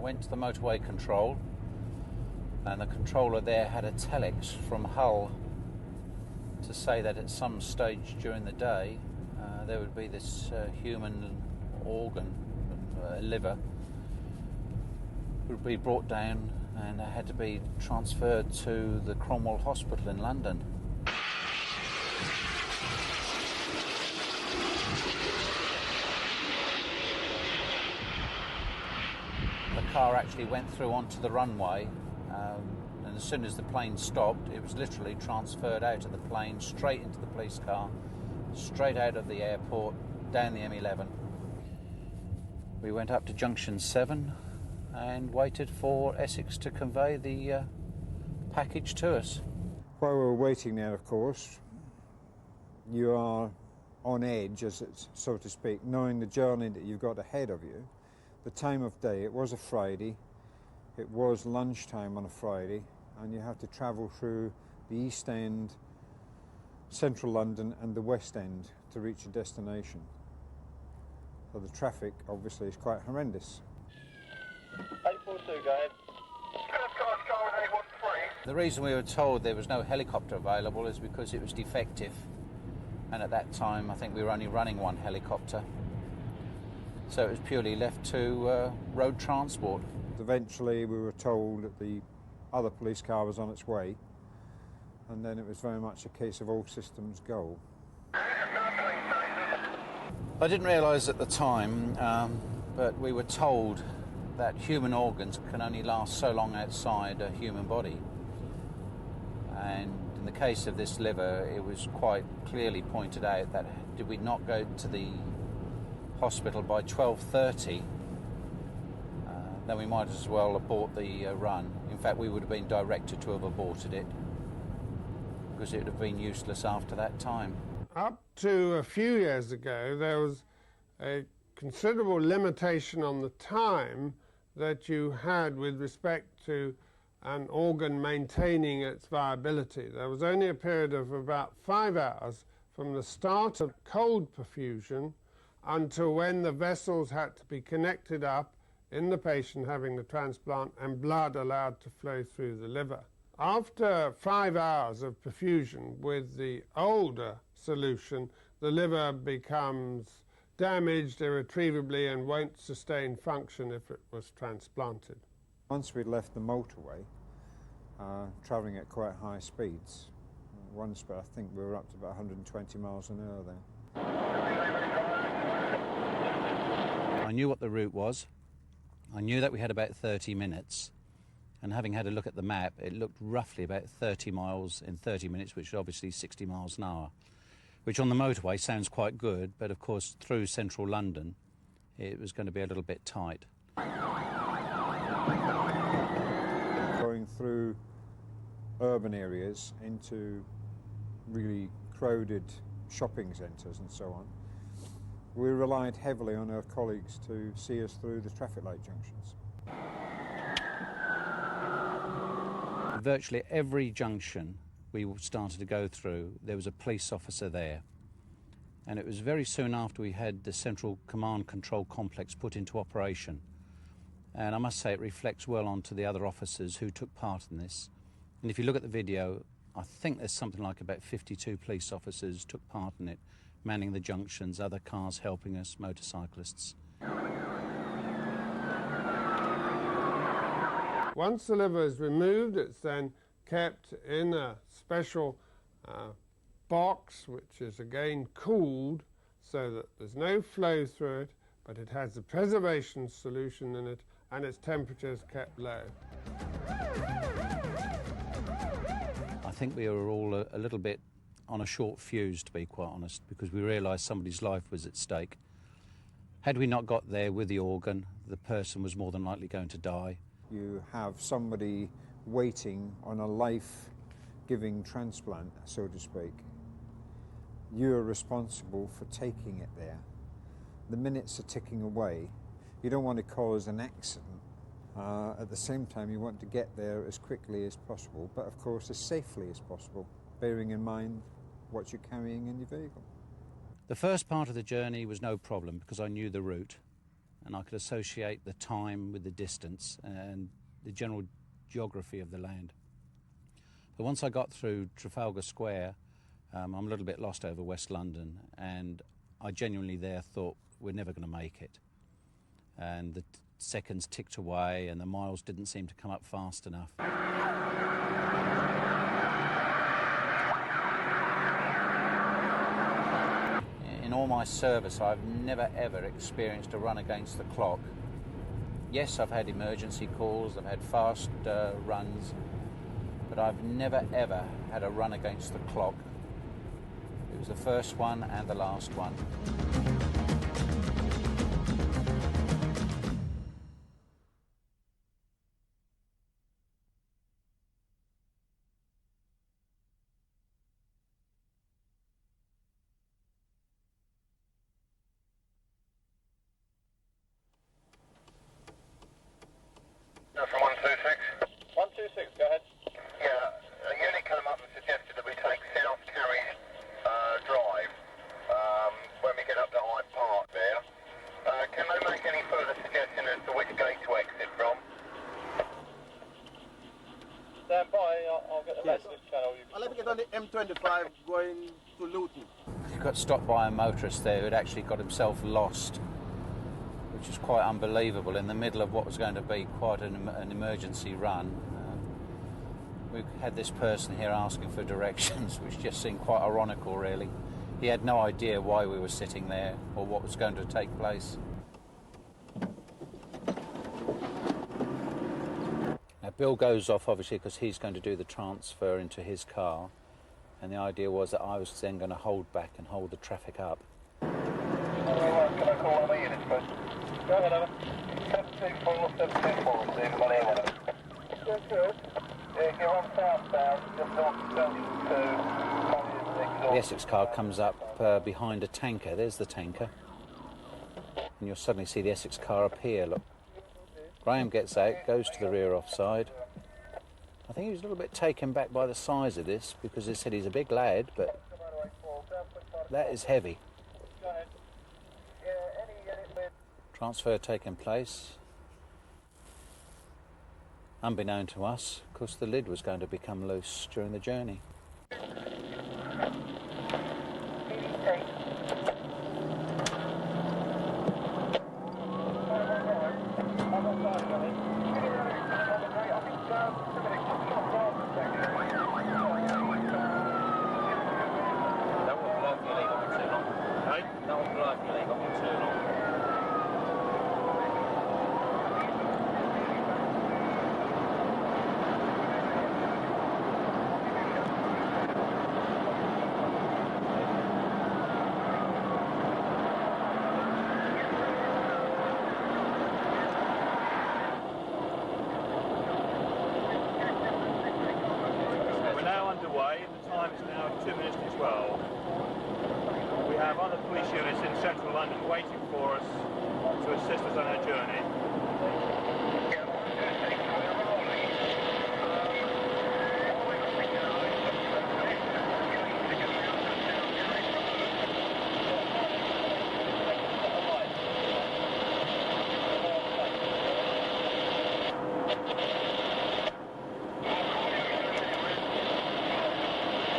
went to the motorway control, and the controller there had a telex from Hull to say that at some stage during the day there would be this human organ, liver, would be brought down and had to be transferred to the Cromwell Hospital in London. The car actually went through onto the runway, and as soon as the plane stopped, it was literally transferred out of the plane, straight into the police car, straight out of the airport, down the M11. We went up to Junction 7 and waited for Essex to convey the package to us. While we were waiting there, of course, you are on edge, as it's, so to speak, knowing the journey that you've got ahead of you. The time of day, it was a Friday, it was lunchtime on a Friday, and you have to travel through the East End, Central London and the West End to reach a destination. So the traffic obviously is quite horrendous. 842, go ahead. The reason we were told there was no helicopter available is because it was defective, and at that time I think we were only running one helicopter, so it was purely left to road transport. Eventually we were told that the other police car was on its way, and then it was very much a case of all systems go. I didn't realise at the time, but we were told that human organs can only last so long outside a human body. And in the case of this liver, it was quite clearly pointed out that did we not go to the hospital by 12:30, then we might as well abort the run. In fact, we would have been directed to have aborted it, because it would have been useless after that time. Up to a few years ago, there was a considerable limitation on the time that you had with respect to an organ maintaining its viability. There was only a period of about 5 hours from the start of cold perfusion until when the vessels had to be connected up in the patient having the transplant and blood allowed to flow through the liver. After 5 hours of perfusion with the older solution, the liver becomes damaged irretrievably and won't sustain function if it was transplanted. Once we'd left the motorway, travelling at quite high speeds, one spot I think we were up to about 120 miles an hour there. I knew what the route was. I knew that we had about 30 minutes, and having had a look at the map, it looked roughly about 30 miles in 30 minutes, which is obviously 60 miles an hour, which on the motorway sounds quite good, but of course through central London it was going to be a little bit tight. Going through urban areas into really crowded shopping centres and so on, we relied heavily on our colleagues to see us through the traffic light junctions. Virtually every junction we started to go through, there was a police officer there. And it was very soon after we had the Central Command Control Complex put into operation. And I must say it reflects well onto the other officers who took part in this. And if you look at the video, I think there's something like about 52 police officers took part in it, manning the junctions, other cars helping us, motorcyclists. Once the liver is removed, it's then kept in a special box, which is again cooled so that there's no flow through it, but it has the preservation solution in it and its temperature is kept low. I think we were all a little bit on a short fuse, to be quite honest, because we realised somebody's life was at stake. Had we not got there with the organ, the person was more than likely going to die. You have somebody waiting on a life-giving transplant, so to speak. You're responsible for taking it there. The minutes are ticking away. You don't want to cause an accident. At the same time, you want to get there as quickly as possible, but of course as safely as possible, bearing in mind what you're carrying in your vehicle. The first part of the journey was no problem because I knew the route. and I could associate the time with the distance and the general geography of the land. But once I got through Trafalgar Square, I'm a little bit lost over West London, and I genuinely there thought we're never going to make it. And the seconds ticked away and the miles didn't seem to come up fast enough. In all my service, I've never ever experienced a run against the clock. Yes, I've had emergency calls, I've had fast runs, but I've never ever had a run against the clock. It was the first one and the last one. From 126. 126, go ahead. Yeah, a unit came up and suggested that we take South Carey Drive when we get up to Hyde Park there. Can they make any further suggestion as to which gate to exit from? Stand by, I'll get the message channel. I'll let me get on the M25 going to Luton. He got stopped by a motorist there who'd actually got himself lost, which is quite unbelievable in the middle of what was going to be quite an emergency run. We had this person here asking for directions, which just seemed quite ironical, really. He had no idea why we were sitting there or what was going to take place. Now, Bill goes off, obviously, because he's going to do the transfer into his car, and the idea was that I was then going to hold back and hold the traffic up. Can I call one of the units, please? Go ahead, over. 724, 724, Steve, money in it. Good, good. Yeah, you're on southbound, just north of 72. The Essex car comes up behind a tanker. There's the tanker. And you'll suddenly see the Essex car appear, look. Graham gets out, goes to the rear offside. I think he was a little bit taken back by the size of this, because they said he's a big lad, but that is heavy. Transfer taking place. Unbeknown to us, of course, the lid was going to become loose during the journey.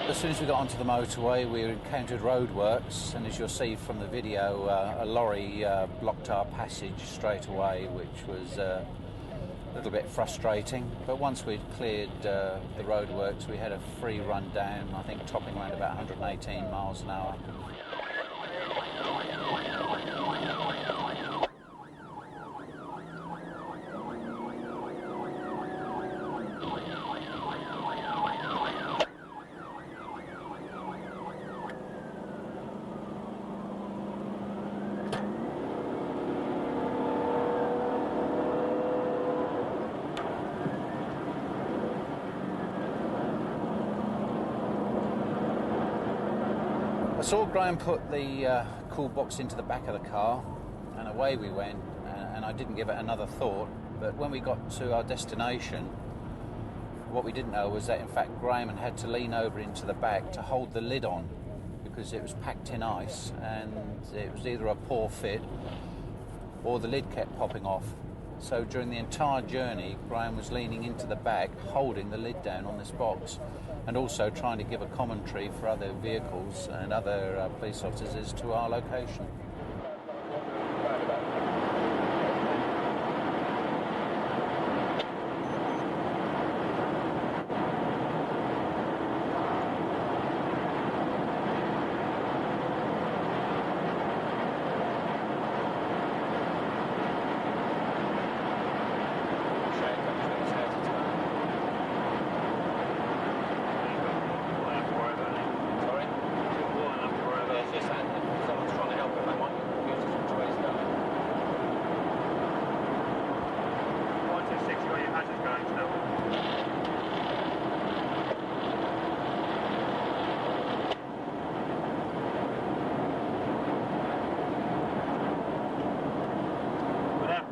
As soon as we got onto the motorway, we encountered roadworks, and as you'll see from the video, a lorry blocked our passage straight away, which was a little bit frustrating. But once we'd cleared the roadworks, we had a free run down, I think topping around about 118 miles an hour. I saw Graham put the cool box into the back of the car, and away we went, and I didn't give it another thought. But when we got to our destination, what we didn't know was that in fact Graham had to lean over into the back to hold the lid on, because it was packed in ice, and it was either a poor fit or the lid kept popping off. So during the entire journey, Graham was leaning into the back, holding the lid down on this box, and also trying to give a commentary for other vehicles and other police officers to our location.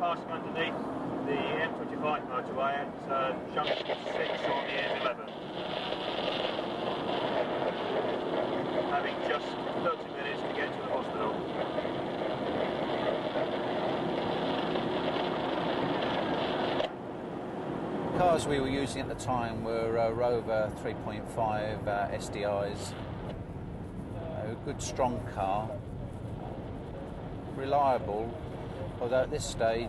Passing underneath the M25 motorway at junction 6 on the M11. Having just 30 minutes to get to the hospital. The cars we were using at the time were Rover 3.5 SDIs. A good strong car, reliable. Although at this stage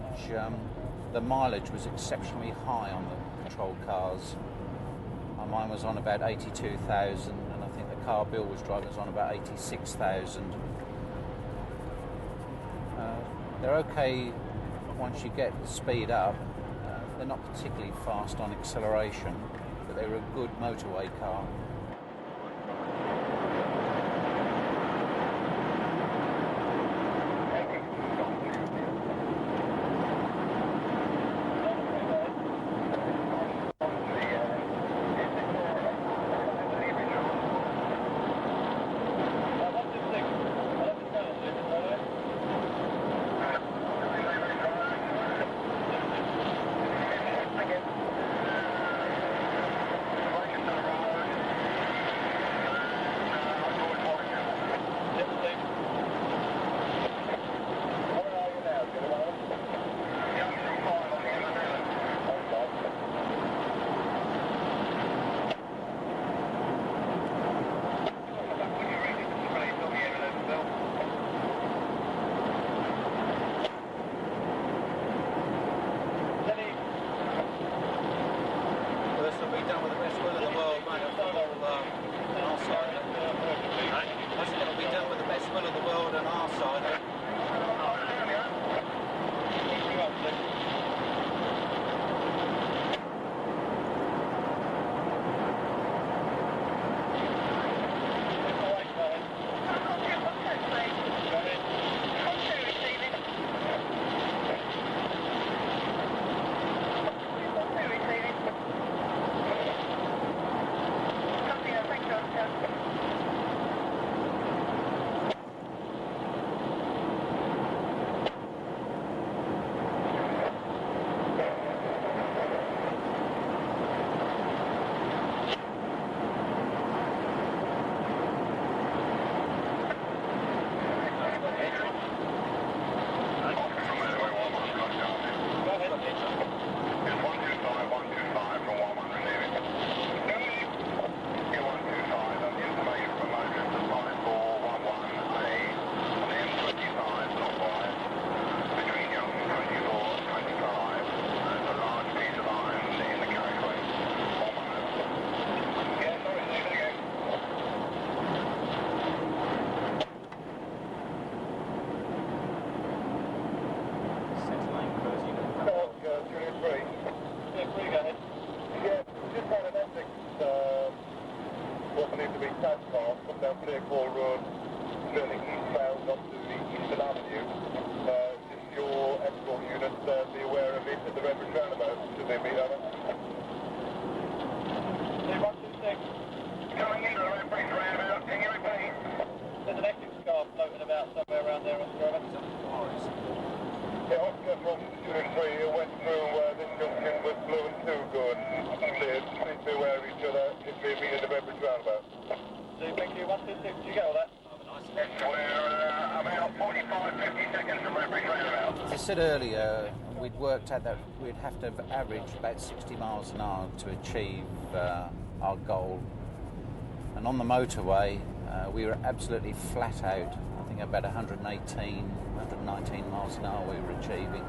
the mileage was exceptionally high on the patrol cars. Mine was on about 82,000 and I think the car Bill was driving was on about 86,000. They're okay once you get the speed up. They're not particularly fast on acceleration, but they're a good motorway car. said earlier, we'd worked out that we'd have to average about 60 miles an hour to achieve our goal. And on the motorway, we were absolutely flat out. I think about 119 miles an hour we were achieving.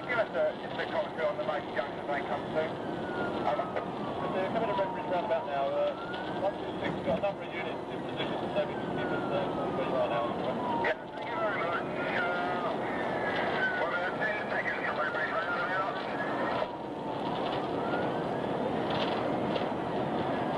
Give us a commentary on the main junction as they come through. They're coming to Redbridge roundabout now. 126, we've got a number of units in position, so we can keep us where you are now. Yeah, thank you very much. 10 seconds to Redbridge roundabout. Received.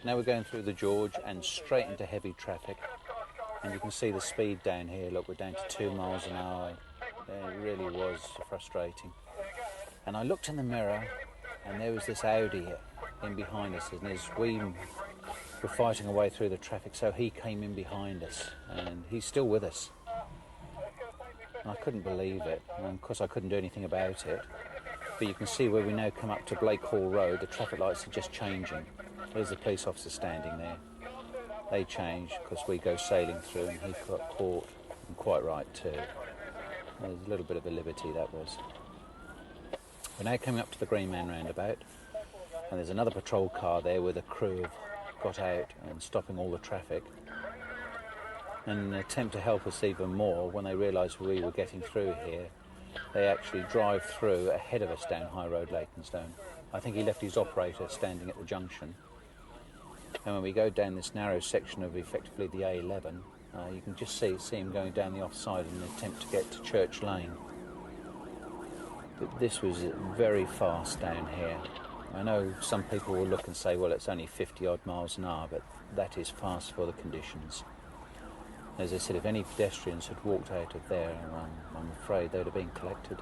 Now we're going through the George and straight into heavy traffic, and you can see the speed down here. Look, we're down to 2 miles an hour. It really was frustrating. And I looked in the mirror, and there was this Audi in behind us, and as we were fighting our way through the traffic, so he came in behind us, and he's still with us. And I couldn't believe it, and of course I couldn't do anything about it. But you can see where we now come up to Blake Hall Road, the traffic lights are just changing. There's the police officer standing there. They change because we go sailing through, and he got caught, and quite right too. There's a little bit of a liberty, that was. We're now coming up to the Green Man roundabout, and there's another patrol car there where the crew have got out and stopping all the traffic. And in an attempt to help us even more, when they realised we were getting through here, they actually drive through ahead of us down High Road, Leytonstone. I think he left his operator standing at the junction. And when we go down this narrow section of effectively the A11, you can just see him going down the offside in an attempt to get to Church Lane. But this was very fast down here. I know some people will look and say, well, it's only 50 odd miles an hour, but that is fast for the conditions. As I said, if any pedestrians had walked out of there, I'm afraid they'd have been collected.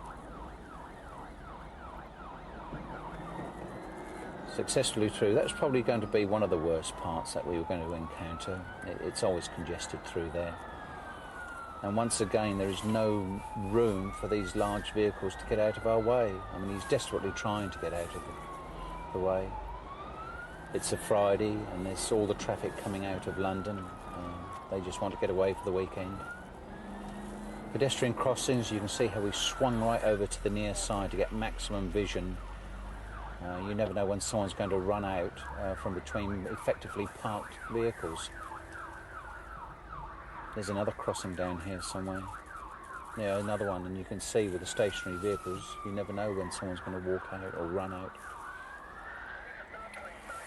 Successfully through. That's probably going to be one of the worst parts that we were going to encounter. It's always congested through there. And once again, there is no room for these large vehicles to get out of our way. I mean, he's desperately trying to get out of the way. It's a Friday, and there's all the traffic coming out of London. They just want to get away for the weekend. Pedestrian crossings, you can see how we swung right over to the near side to get maximum vision. You never know when someone's going to run out from between effectively parked vehicles. There's another crossing down here somewhere. Yeah, another one, and you can see with the stationary vehicles, you never know when someone's going to walk out or run out.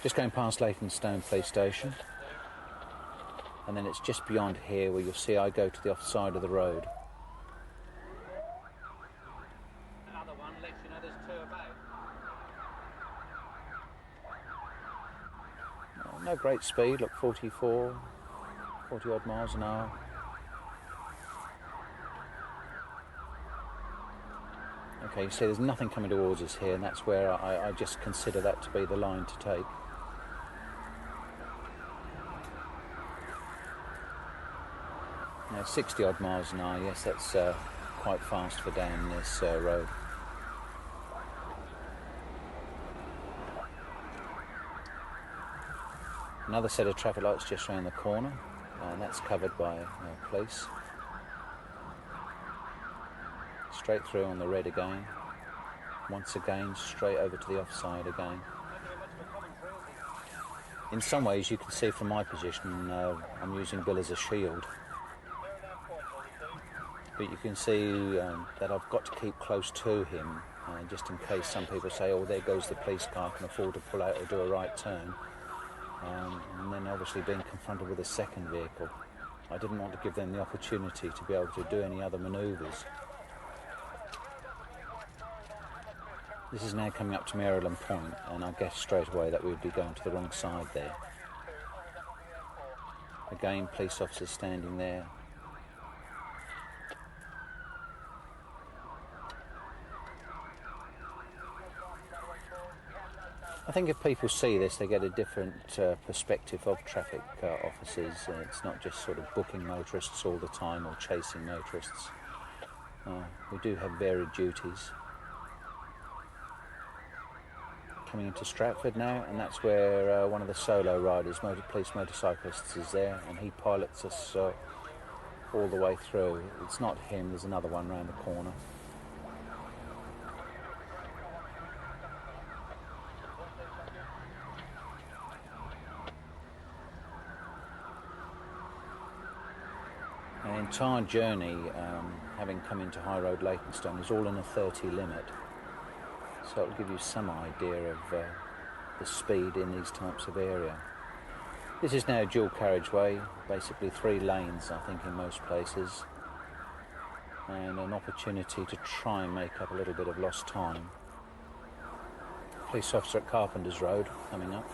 Just going past Leytonstone Police Station. And then it's just beyond here where you'll see I go to the off side of the road. Another one lets you know there's two about. No great speed, look, 40 odd miles an hour. Okay, you see there's nothing coming towards us here, and that's where I just consider that to be the line to take. 60 odd miles an hour, yes, that's quite fast for down this road. Another set of traffic lights just round the corner, and that's covered by police. Straight through on the red again. Once again, straight over to the offside again. In some ways, you can see from my position, I'm using Bill as a shield. But you can see that I've got to keep close to him, just in case some people say, oh, there goes the police car, can afford to pull out or do a right turn. And then obviously being confronted with a second vehicle. I didn't want to give them the opportunity to be able to do any other manoeuvres. This is now coming up to Maryland Point, and I guess straight away that we would be going to the wrong side there. Again, police officers standing there. I think if people see this, they get a different perspective of traffic officers. It's not just sort of booking motorists all the time or chasing motorists. We do have varied duties. Coming into Stratford now, and that's where one of the solo riders, police motorcyclists, is there, and he pilots us all the way through. It's not him, there's another one round the corner. An entire journey, having come into High Road Leytonstone, is all in a 30 limit. So it'll give you some idea of the speed in these types of area. This is now a dual carriageway, basically 3 lanes, I think, in most places, and an opportunity to try and make up a little bit of lost time. Police officer at Carpenter's Road coming up.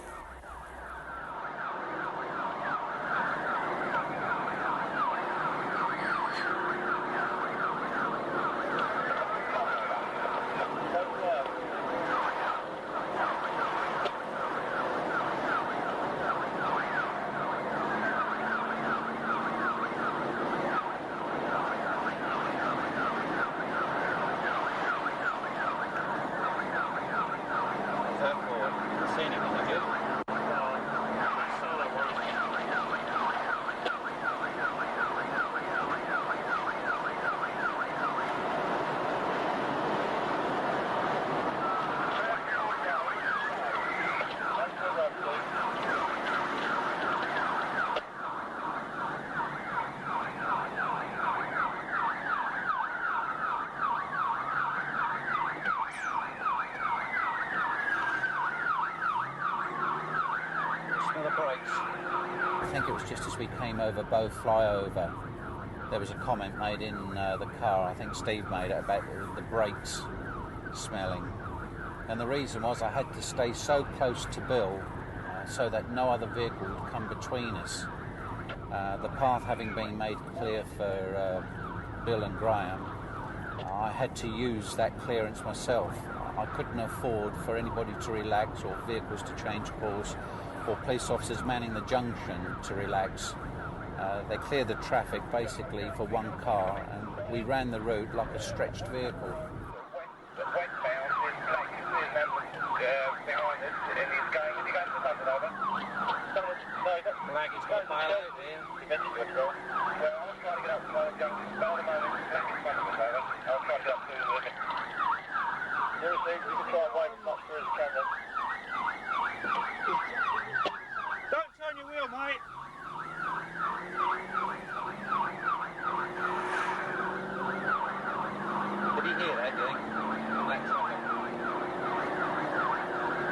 I think it was just as we came over Bow Flyover, there was a comment made in the car, I think Steve made it, about the brakes smelling. And the reason was I had to stay so close to Bill so that no other vehicle would come between us. The path having been made clear for Bill and Graham, I had to use that clearance myself. I couldn't afford for anybody to relax or vehicles to change course or police officers manning the junction to relax. They cleared the traffic basically for one car, and we ran the route like a stretched vehicle. Don't turn your wheel, mate. Did he hear that, do you think?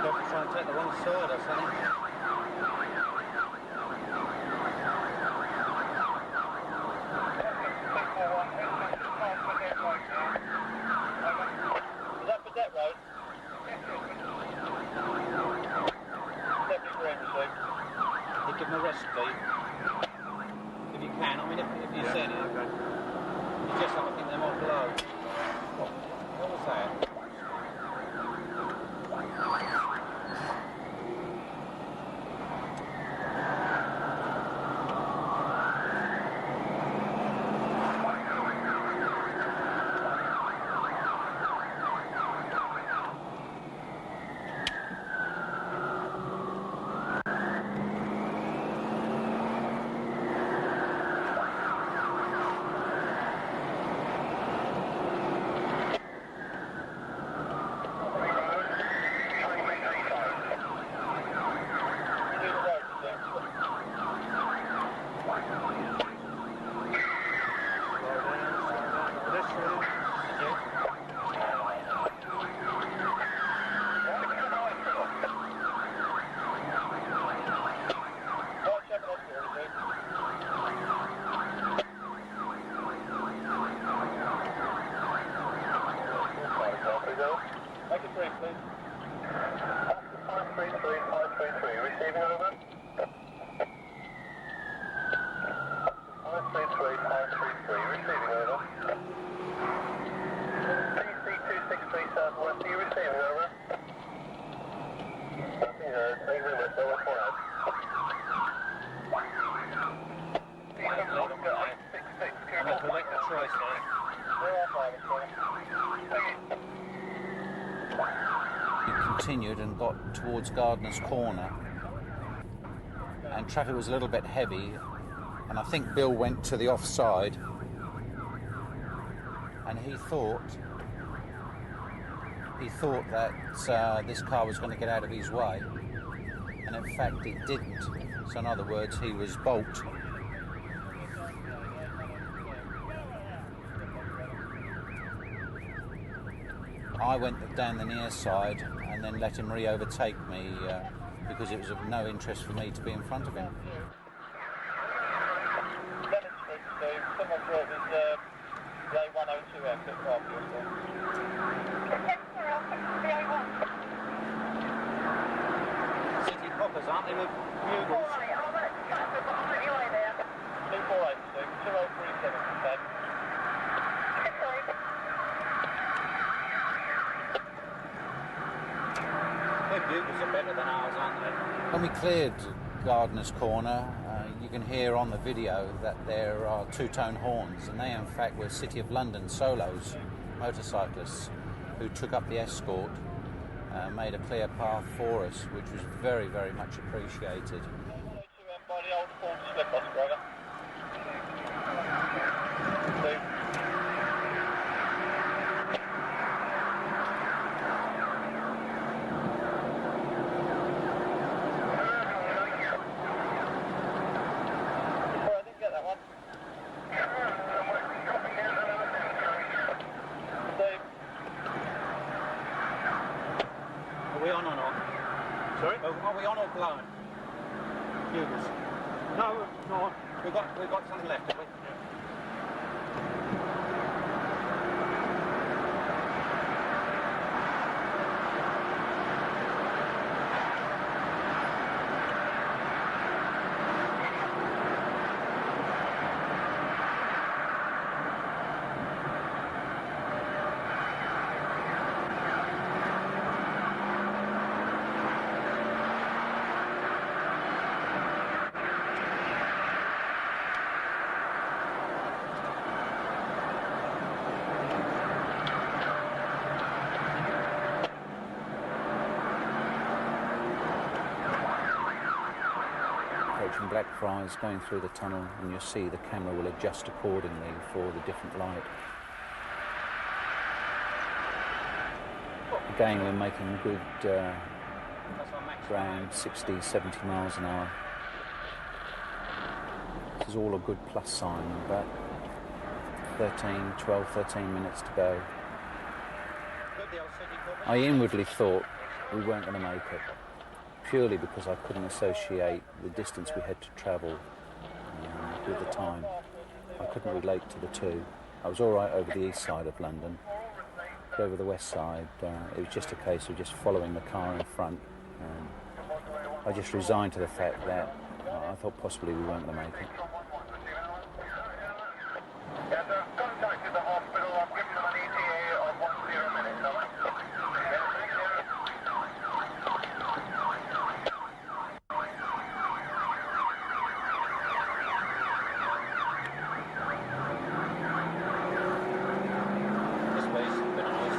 Probably trying to take the wrong side or something. Is that for Debt Road? Definitely green receipt. You give him a rest, please. If you can. I mean, if you said it. Okay. You just have to think them off below. What was that? continued and got towards Gardener's Corner, and traffic was a little bit heavy, and I think Bill went to the offside, and he thought that this car was going to get out of his way, and in fact it didn't. So in other words, he was balked. I went down the near side and then let him re-overtake me because it was of no interest for me to be in front of him. Lemon Street, Steve. Someone brought this the A102 exit after you. City poppers, aren't they, with bugles? 248, Steve. 2037, 10. Their bugles are better than ours, aren't they? When we cleared Gardener's Corner, you can hear on the video that there are two-tone horns, and they in fact were City of London solos, motorcyclists, who took up the escort, made a clear path for us, which was very, very much appreciated. By the old Ford slip bus driver. Steve. Sorry, I didn't get that one. Steve. Are we on or not? Sorry? Are we on or blown? Bugles. No, no. We've got something left, have we? Approaching Blackfriars, going through the tunnel, and you'll see the camera will adjust accordingly for the different light. Again, we're making good ground, 60, 70 miles an hour. This is all a good plus sign, but 12, 13 minutes to go. I inwardly thought we weren't going to make it, purely because I couldn't associate the distance we had to travel with the time. I couldn't relate to the two. I was all right over the east side of London, but over the west side, it was just a case of just following the car in front. I just resigned to the fact that I thought possibly we weren't going to make it. Yeah, I've contacted the hospital. I've given them an ETA of 10 minutes. All right? This way's a bit nice.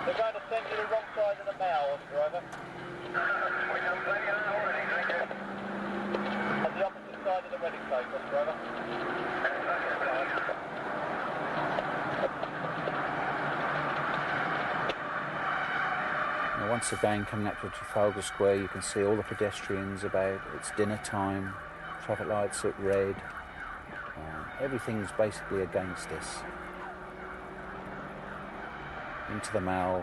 They're going to send you the wrong side of the mail, driver. On the opposite side of the Reading place, driver. Now, once again, coming up to Trafalgar Square, you can see all the pedestrians about. It's dinner time, traffic lights at red, everything's basically against us. Into the Mall,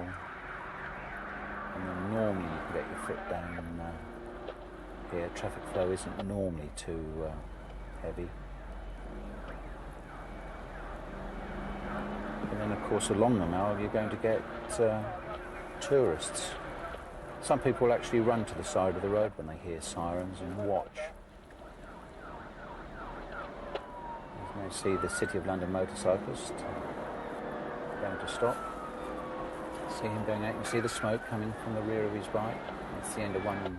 and then normally you can get your foot down here. Traffic flow isn't normally too heavy. And then of course along the Mall you're going to get tourists. Some people actually run to the side of the road when they hear sirens and watch. You may see the City of London motorcyclist going to stop. See him going out. You can see the smoke coming from the rear of his bike. That's the end of one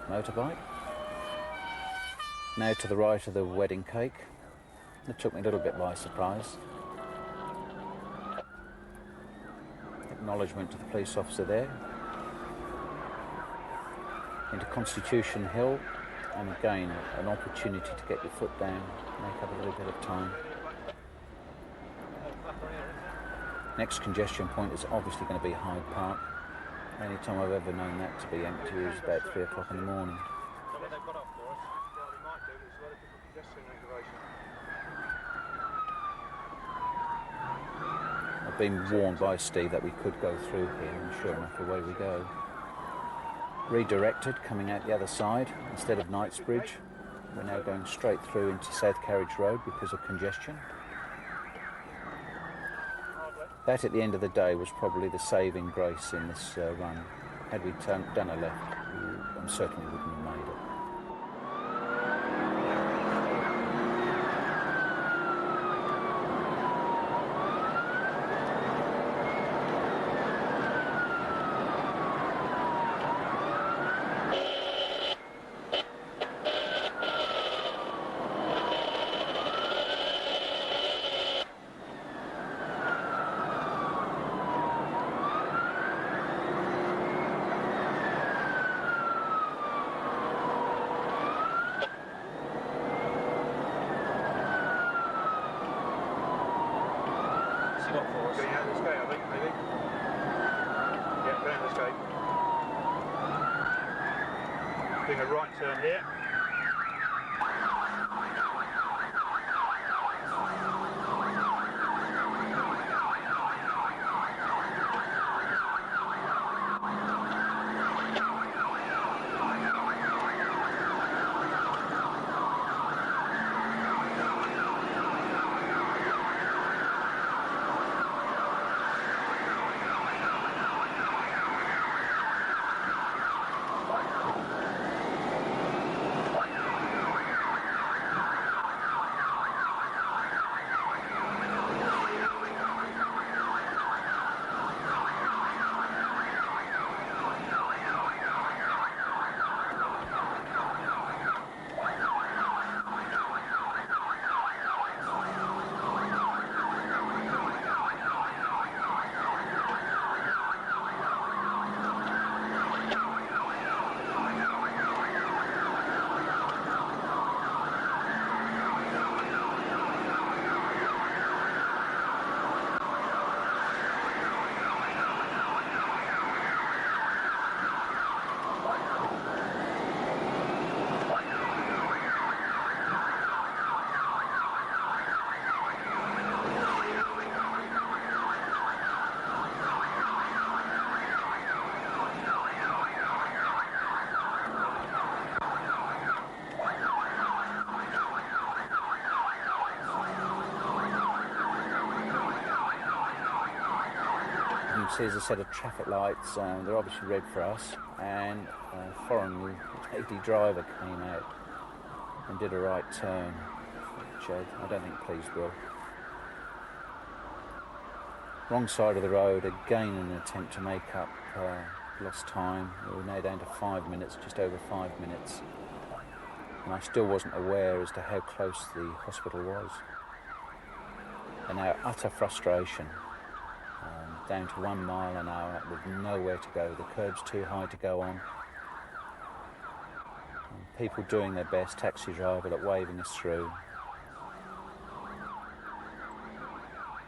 motorbike. Now to the right of the wedding cake. It took me a little bit by surprise. Acknowledgement to the police officer there. Into Constitution Hill, and again an opportunity to get your foot down, make up a little bit of time. Next congestion point is obviously going to be Hyde Park. The only time I've ever known that to be empty is about 3 o'clock in the morning. I've been warned by Steve that we could go through here, and sure enough, away we go. Redirected, coming out the other side, instead of Knightsbridge. We're now going straight through into South Carriage Road because of congestion. That, at the end of the day, was probably the saving grace in this run. Had we done a left, I'm certain we wouldn't have made it. Doing a right turn here. See, there's a set of traffic lights, they're obviously red for us, and a foreign lady driver came out and did a right turn, which I don't think pleased Will. Wrong side of the road, again an attempt to make up lost time. We're now down to 5 minutes, just over 5 minutes, and I still wasn't aware as to how close the hospital was. And now utter frustration. Down to 1 mile an hour with nowhere to go. The curb's too high to go on. And people doing their best, taxi driver like waving us through.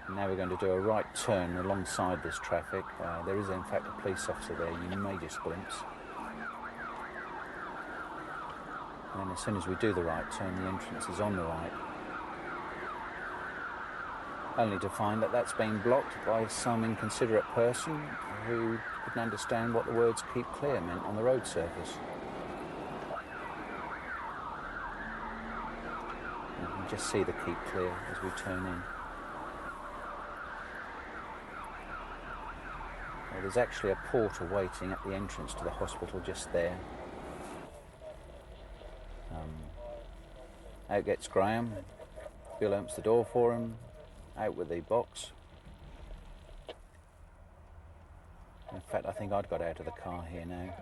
And now we're going to do a right turn alongside this traffic. There is in fact a police officer there, you may just glimpse. And then as soon as we do the right turn, the entrance is on the right. only to find that that's been blocked by some inconsiderate person who couldn't understand what the words "keep clear" meant on the road surface. You can just see the "keep clear" as we turn in. Well, there's actually a porter waiting at the entrance to the hospital just there. Out gets Graham. Bill opens the door for him. Out with the box. In fact, I think I'd got out of the car here now.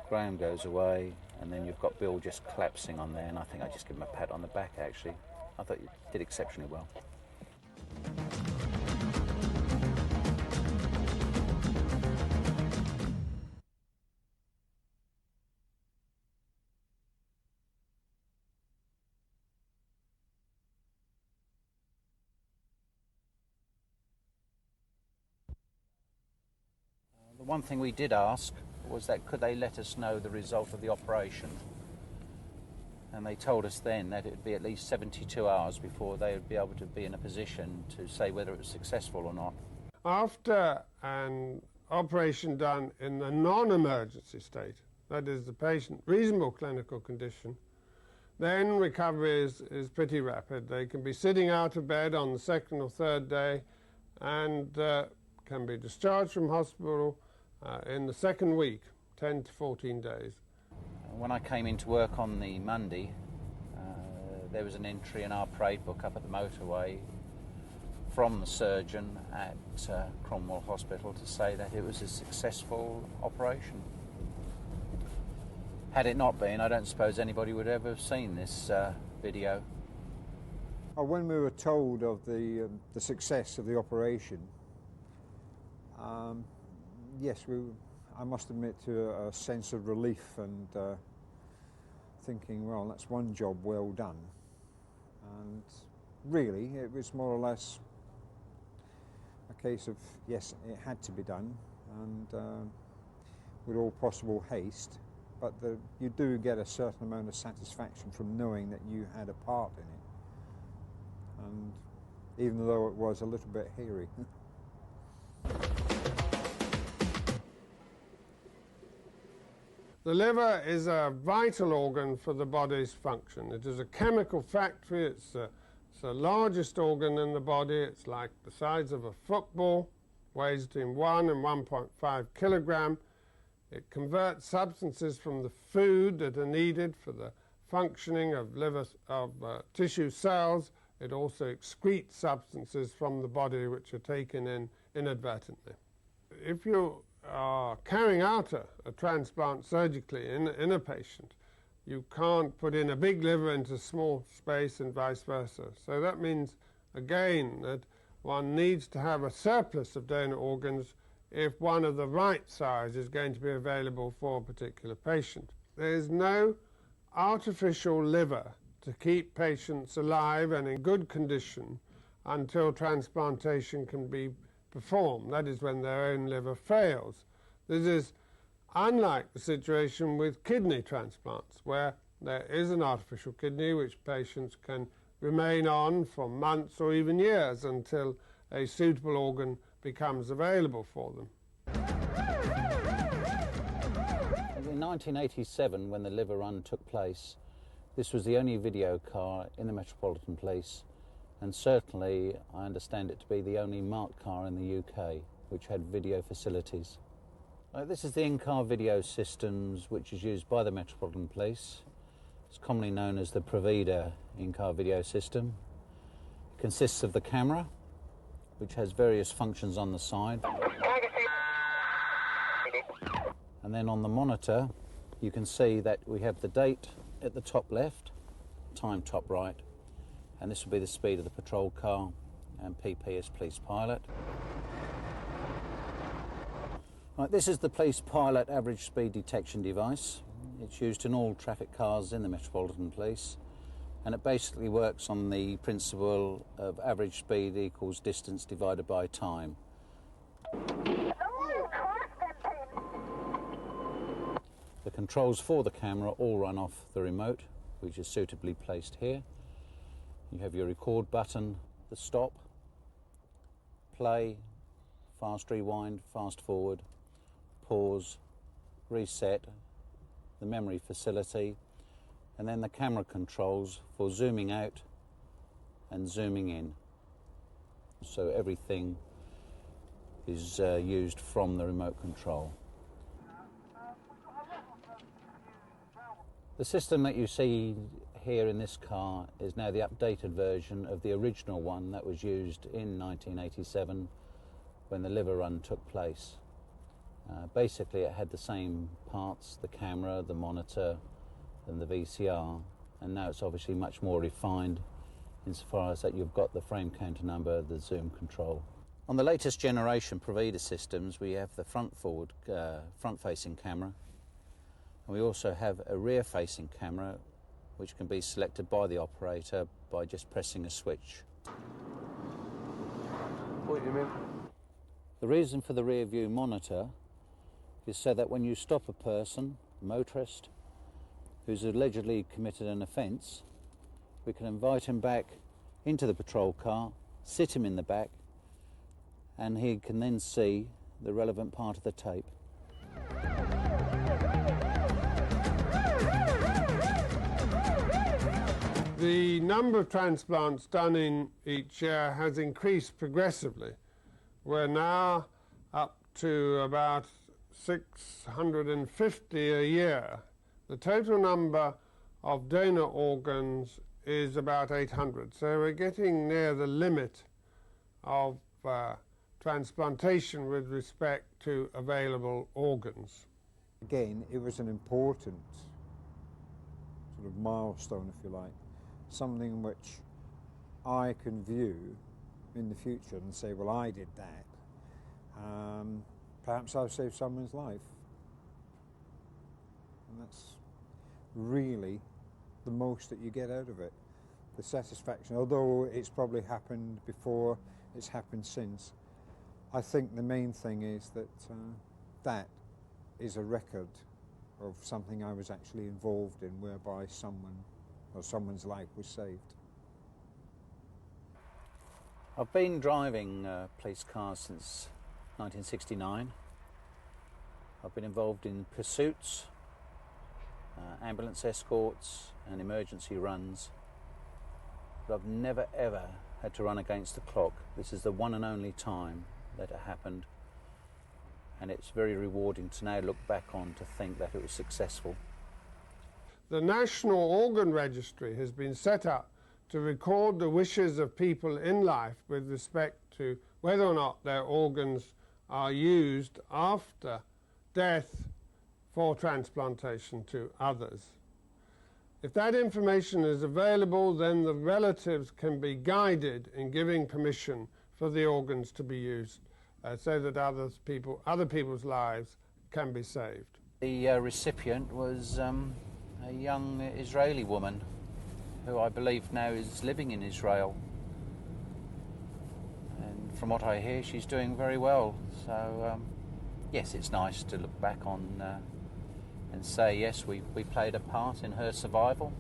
Graham goes away, and then you've got Bill just collapsing on there, and I think I just give him a pat on the back, actually. I thought you did exceptionally well. The one thing we did ask was that could they let us know the result of the operation, and they told us then that it would be at least 72 hours before they would be able to be in a position to say whether it was successful or not. After an operation done in the non-emergency state, that is the patient, reasonable clinical condition, then recovery is pretty rapid. They can be sitting out of bed on the second or third day and can be discharged from hospital in the second week, 10 to 14 days. When I came into work on the Monday, there was an entry in our parade book up at the motorway from the surgeon at Cromwell Hospital to say that it was a successful operation. Had it not been, I don't suppose anybody would ever have seen this video. When we were told of the success of the operation, yes, I must admit to a sense of relief and thinking, well, that's one job well done. And really, it was more or less a case of, yes, it had to be done, and with all possible haste, but you do get a certain amount of satisfaction from knowing that you had a part in it, and even though it was a little bit hairy. The liver is a vital organ for the body's function. It is a chemical factory. It's the largest organ in the body. It's like the size of a football, weighs between 1 and 1.5 kilogram. It converts substances from the food that are needed for the functioning of tissue cells. It also excretes substances from the body which are taken in inadvertently. If you are carrying out a transplant surgically in a patient, you can't put in a big liver into a small space and vice versa. So that means, again, that one needs to have a surplus of donor organs if one of the right size is going to be available for a particular patient. There is no artificial liver to keep patients alive and in good condition until transplantation can be performed. That is when their own liver fails. This is unlike the situation with kidney transplants, where there is an artificial kidney which patients can remain on for months or even years until a suitable organ becomes available for them. In 1987, when the liver run took place, this was the only video car in the Metropolitan Police, and certainly I understand it to be the only marked car in the UK which had video facilities. This is the in-car video systems which is used by the Metropolitan Police. It's commonly known as the Provida in-car video system. It consists of the camera, which has various functions on the side. And then on the monitor, you can see that we have the date at the top left, time top right, and this will be the speed of the patrol car, and PP is police pilot. Right, this is the police pilot average speed detection device. It's used in all traffic cars in the Metropolitan Police, and it basically works on the principle of average speed equals distance divided by time. The controls for the camera all run off the remote, which is suitably placed here. You have your record button, the stop, play, fast rewind, fast forward, pause, reset, the memory facility, and then the camera controls for zooming out and zooming in. So everything is used from the remote control. The system that you see here in this car is now the updated version of the original one that was used in 1987 when the liver run took place. Basically it had the same parts, the camera, the monitor and the VCR, and now it's obviously much more refined insofar as that you've got the frame counter number, the zoom control. On the latest generation Provida systems we have the front-facing camera, and we also have a rear-facing camera which can be selected by the operator by just pressing a switch. What do you mean? The reason for the rear view monitor is so that when you stop a person, a motorist, who's allegedly committed an offence, we can invite him back into the patrol car, sit him in the back, and he can then see the relevant part of the tape. The number of transplants done in each year has increased progressively. We're now up to about 650 a year. The total number of donor organs is about 800, so we're getting near the limit of transplantation with respect to available organs. Again, it was an important sort of milestone, if you like, something which I can view in the future and say, well, I did that. Perhaps I've saved someone's life. And that's really the most that you get out of it. The satisfaction, although it's probably happened before, it's happened since. I think the main thing is that that is a record of something I was actually involved in, whereby someone or someone's life was saved. I've been driving police cars since 1969. I've been involved in pursuits, ambulance escorts and emergency runs, but I've never ever had to run against the clock. This is the one and only time that it happened, and it's very rewarding to now look back on to think that it was successful. The National Organ Registry has been set up to record the wishes of people in life with respect to whether or not their organs are used after death for transplantation to others. If that information is available, then the relatives can be guided in giving permission for the organs to be used so that other people's lives can be saved. The recipient was a young Israeli woman who I believe now is living in Israel. And from what I hear, she's doing very well. So, yes, it's nice to look back on and say, yes, we played a part in her survival.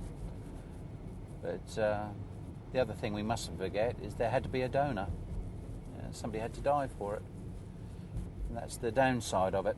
But the other thing we mustn't forget is there had to be a donor. Somebody had to die for it. And that's the downside of it.